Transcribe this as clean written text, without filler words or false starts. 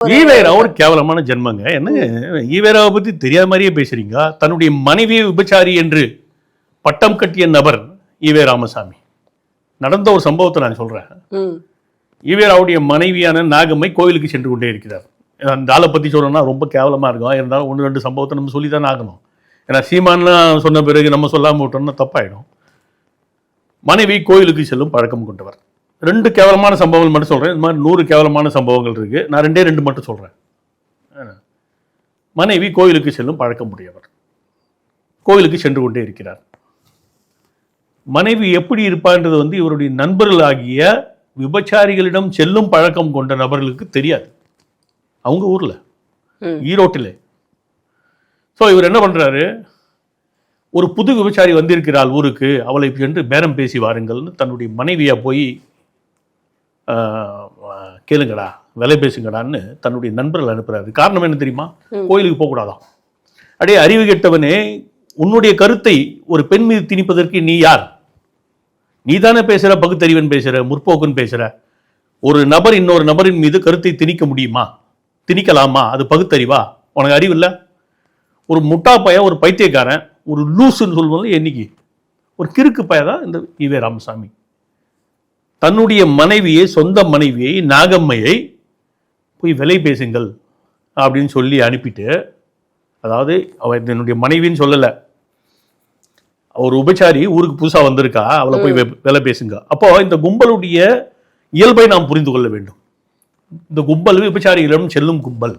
ஈவேரா ஒரு கேவலமான ஜென்மங்க. என்னங்க ஈவேராவை பத்தி தெரியாத மாதிரியே பேசுறீங்க. தன்னுடைய மனைவியை விபச்சாரி என்று பட்டம் கட்டிய நபர் ஈவே ராமசாமி. நடந்த ஒரு சம்பவத்தை நான் சொல்றேன். ஈவேராவுடைய மனைவியான நாகம்மை கோவிலுக்கு சென்று கொண்டே இருக்கிறார். அந்த ஆளை பத்தி சொல்லணும்னா ரொம்ப கேவலமா இருக்கும். இருந்தாலும் 1-2 சம்பவத்தை நம்ம சொல்லி தான் ஆகணும். ஏன்னா சீமான்லாம் சொன்ன பிறகு நம்ம சொல்லாம விட்டோம்னா தப்பாயிடும். மனைவி கோயிலுக்கு செல்லும் பழக்கம் கொண்டவர். 2 கேவலமான சம்பவங்கள் மட்டும் சொல்றேன். இந்த மாதிரி 100 கேவலமான சம்பவங்கள் இருக்கு. நான் 2 மட்டும் சொல்றேன். மனைவி கோயிலுக்கு செல்லும் பழக்கம் உடையவர். கோயிலுக்கு சென்று கொண்டே இருக்கிறார். மனைவி எப்படி இருப்பான்றது இவருடைய நண்பர்கள் ஆகிய விபச்சாரிகளிடம் செல்லும் பழக்கம் கொண்ட நபர்களுக்கு தெரியாது. அவங்க ஊர்ல ஈரோட்டில். ஸோ இவர் என்ன பண்றாரு, ஒரு புது விபச்சாரி வந்திருக்கிறாள் ஊருக்கு, அவளை சென்று பேரம் பேசி வாருங்கள்னு தன்னுடைய மனைவியா போய் கேளுங்கடா, விலை பேசுங்கடான்னு தன்னுடைய நண்பர்கள் அனுப்புறாரு. காரணம் என்ன தெரியுமா? கோயிலுக்கு போகக்கூடாதான். அடே அறிவு கெட்டவனே, உன்னுடைய கருத்தை ஒரு பெண் மீது திணிப்பதற்கு நீ யார்? நீ தானே பேசுற, பகுத்தறிவன் பேசுற, முற்போக்குன்னு பேசுற. ஒரு நபர் இன்னொரு நபரின் மீது கருத்தை திணிக்க முடியுமா? திணிக்கலாமா? அது பகுத்தறிவா? உனக்கு அறிவு இல்லை? ஒரு முட்டா பையன், ஒரு பைத்தியக்காரன், ஒரு லூசுன்னு சொல்லுவது என்னைக்கு? ஒரு கிறுக்கு பையதான் இந்த ஈவே ராமசாமி. தன்னுடைய மனைவியை, சொந்த மனைவியை, நாகம்மையை போய் விலை பேசுங்கள் அப்படின்னு சொல்லி அனுப்பிட்டு, அதாவது அவ என்னுடைய மனைவின்னு சொல்லலை, ஒரு உபச்சாரி ஊருக்கு புதுசா வந்திருக்கா, அவளை போய் விலை பேசுங்க. அப்போ இந்த கும்பலுடைய இயல்பை நாம் புரிந்து கொள்ள வேண்டும். இந்த கும்பல் விபச்சாரிகளிடம் செல்லும் கும்பல்.